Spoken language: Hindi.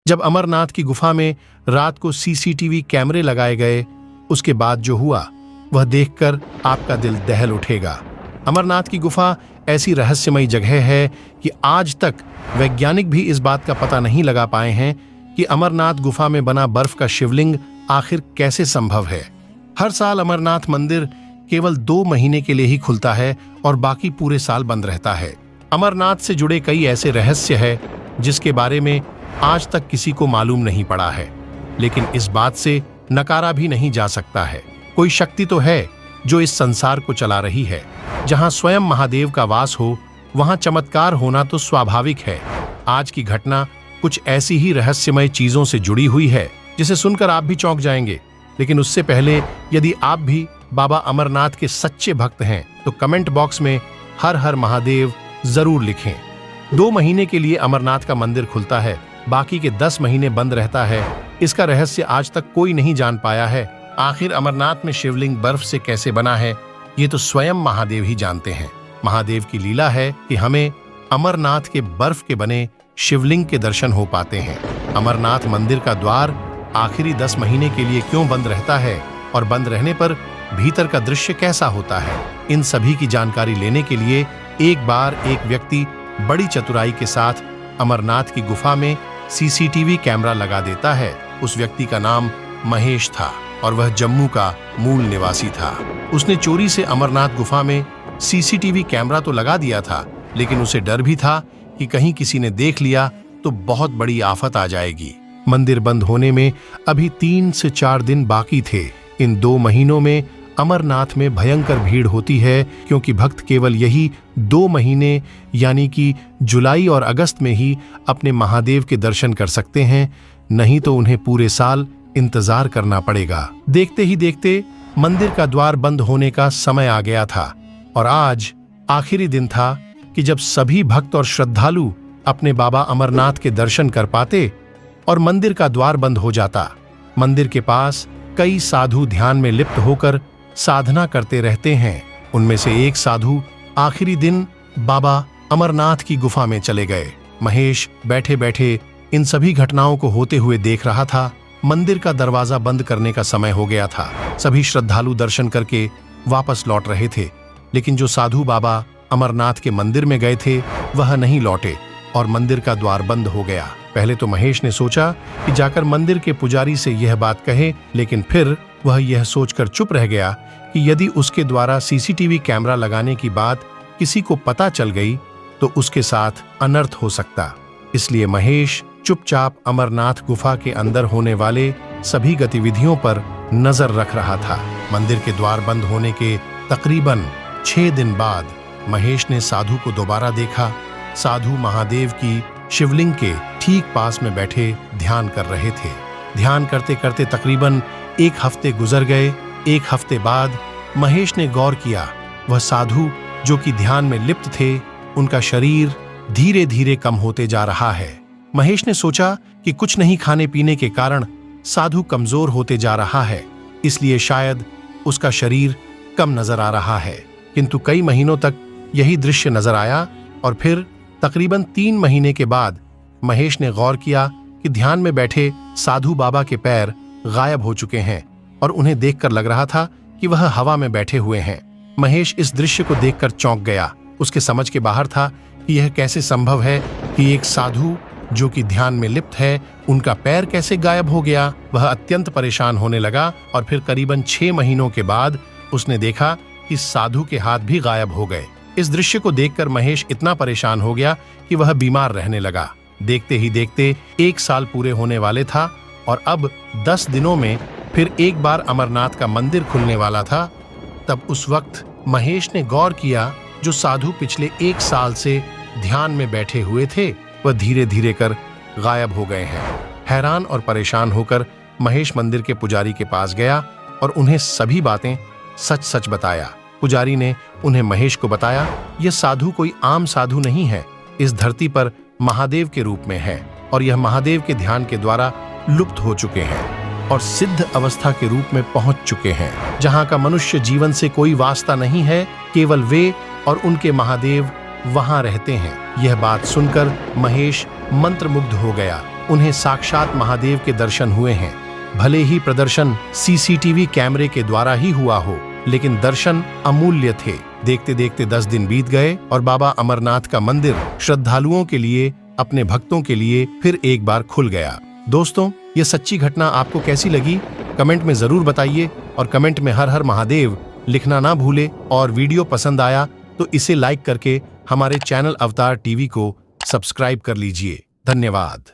जब अमरनाथ की गुफा में रात को सीसीटीवी कैमरे लगाए गए, उसके बाद जो हुआ वह देखकर आपका दिल दहल उठेगा। अमरनाथ की गुफा ऐसी रहस्यमयी जगह है कि आज तक वैज्ञानिक भी इस बात का पता नहीं लगा पाए हैं कि अमरनाथ गुफा में बना बर्फ का शिवलिंग आखिर कैसे संभव है। हर साल अमरनाथ मंदिर केवल 2 महीने के लिए ही खुलता है और बाकी पूरे साल बंद रहता है। अमरनाथ से जुड़े कई ऐसे रहस्य हैं जिसके बारे में आज तक किसी को मालूम नहीं पड़ा है, लेकिन इस बात से नकारा भी नहीं जा सकता है। कोई शक्ति तो है जो इस संसार को चला रही है। जहां स्वयं महादेव का वास हो, वहां चमत्कार होना तो स्वाभाविक है। आज की घटना कुछ ऐसी ही रहस्यमय चीजों से जुड़ी हुई है जिसे सुनकर आप भी चौंक जाएंगे। लेकिन उससे पहले यदि आप भी बाबा अमरनाथ के सच्चे भक्त हैं तो कमेंट बॉक्स में हर हर महादेव जरूर लिखें। 2 महीने के लिए अमरनाथ का मंदिर खुलता है, बाकी के 10 महीने बंद रहता है। इसका रहस्य आज तक कोई नहीं जान पाया है। आखिर अमरनाथ में शिवलिंग बर्फ से कैसे बना है, ये तो स्वयं महादेव ही जानते हैं। महादेव की लीला है कि हमें अमरनाथ के बर्फ के बने शिवलिंग के दर्शन हो पाते हैं। अमरनाथ मंदिर का द्वार आखिरी 10 महीने के लिए क्यों बंद रहता है और बंद रहने पर भीतर का दृश्य कैसा होता है, इन सभी की जानकारी लेने के लिए एक बार एक व्यक्ति बड़ी चतुराई के साथ अमरनाथ की गुफा में सीसीटीवी कैमरा लगा देता है। उस व्यक्ति का नाम महेश था और वह जम्मू का मूल निवासी था। उसने चोरी से अमरनाथ गुफा में सीसीटीवी कैमरा तो लगा दिया था, लेकिन उसे डर भी था कि कहीं किसी ने देख लिया तो बहुत बड़ी आफत आ जाएगी। मंदिर बंद होने में अभी 3 से 4 दिन बाकी थे। इन 2 महीनों में अमरनाथ में भयंकर भीड़ होती है, क्योंकि भक्त केवल यही 2 महीने यानी कि जुलाई और अगस्त में ही अपने महादेव के दर्शन कर सकते हैं, नहीं तो उन्हें पूरे साल इंतजार करना पड़ेगा। देखते ही देखते मंदिर का द्वार बंद होने का समय आ गया था और आज आखिरी दिन था कि जब सभी भक्त और श्रद्धालु अपने बाबा अमरनाथ के दर्शन कर पाते और मंदिर का द्वार बंद हो जाता। मंदिर के पास कई साधु ध्यान में लिप्त होकर साधना करते रहते हैं। उनमें से एक साधु आखिरी दिन बाबा अमरनाथ की गुफा में चले गए। महेश बैठे बैठे इन सभी घटनाओं को होते हुए देख रहा था। मंदिर का दरवाजा बंद करने का समय हो गया था। सभी श्रद्धालु दर्शन करके वापस लौट रहे थे, लेकिन जो साधु बाबा अमरनाथ के मंदिर में गए थे वह नहीं लौटे और मंदिर का द्वार बंद हो गया। पहले तो महेश ने सोचा कि जाकर मंदिर के पुजारी से यह बात कहे, लेकिन फिर वह यह सोचकर चुप रह गया कि यदि उसके द्वारा सीसीटीवी कैमरा लगाने की बात किसी को पता चल गई तो उसके साथ अनर्थ हो सकता। इसलिए महेश चुपचाप अमरनाथ गुफा के अंदर होने वाले सभी गतिविधियों पर नजर रख रहा था। मंदिर के द्वार बंद होने के तकरीबन 6 दिन बाद महेश ने साधु को दोबारा देखा। साधु महादेव की शिवलिंग के ठीक पास में बैठे ध्यान कर रहे थे। ध्यान करते करते तकरीबन 1 हफ्ते गुजर गए। 1 हफ्ते बाद महेश ने गौर किया, वह साधु जो कि ध्यान में लिप्त थे, उनका शरीर धीरे धीरे कम होते जा रहा है। महेश ने सोचा कि कुछ नहीं खाने पीने के कारण साधु कमजोर होते जा रहा है, इसलिए शायद उसका शरीर कम नजर आ रहा है। किंतु कई महीनों तक यही दृश्य नजर आया और फिर तकरीबन 3 महीने के बाद महेश ने गौर किया कि ध्यान में बैठे साधु बाबा के पैर गायब हो चुके हैं और उन्हें देखकर लग रहा था कि वह हवा में बैठे हुए हैं। महेश इस दृश्य को देखकर चौंक गया। उसके समझ के बाहर था कि यह कैसे संभव है कि एक साधु जो कि ध्यान में लिप्त है, उनका पैर कैसे गायब हो गया। वह अत्यंत परेशान होने लगा और फिर करीबन 6 महीनों के बाद उसने देखा कि साधु के हाथ भी गायब हो गए। इस दृश्य को देखकर महेश इतना परेशान हो गया कि वह बीमार रहने लगा। देखते ही देखते 1 साल पूरे होने वाले था और अब 10 दिनों में फिर एक बार अमरनाथ का मंदिर खुलने वाला था। तब उस वक्त महेश ने गौर किया, जो साधु पिछले 1 साल से ध्यान में बैठे हुए थे वह धीरे धीरे कर गायब हो गए हैं। हैरान और परेशान होकर महेश मंदिर के पुजारी के पास गया और उन्हें सभी बातें सच सच बताया। पुजारी ने उन्हें महेश को बताया, यह साधु कोई आम साधु नहीं है, इस धरती पर महादेव के रूप में है और यह महादेव के ध्यान के द्वारा लुप्त हो चुके हैं और सिद्ध अवस्था के रूप में पहुंच चुके हैं, जहां का मनुष्य जीवन से कोई वास्ता नहीं है, केवल वे और उनके महादेव वहां रहते हैं। यह बात सुनकर महेश मंत्रमुग्ध हो गया। उन्हें साक्षात महादेव के दर्शन हुए हैं। भले ही प्रदर्शन सीसीटीवी कैमरे के द्वारा ही हुआ हो, लेकिन दर्शन अमूल्य थे। देखते देखते 10 दिन बीत गए और बाबा अमरनाथ का मंदिर श्रद्धालुओं के लिए, अपने भक्तों के लिए फिर एक बार खुल गया। दोस्तों, ये सच्ची घटना आपको कैसी लगी? कमेंट में जरूर बताइए और कमेंट में हर हर महादेव लिखना ना भूले। और वीडियो पसंद आया तो इसे लाइक करके हमारे चैनल अवतार टीवी को सब्सक्राइब कर लीजिए। धन्यवाद।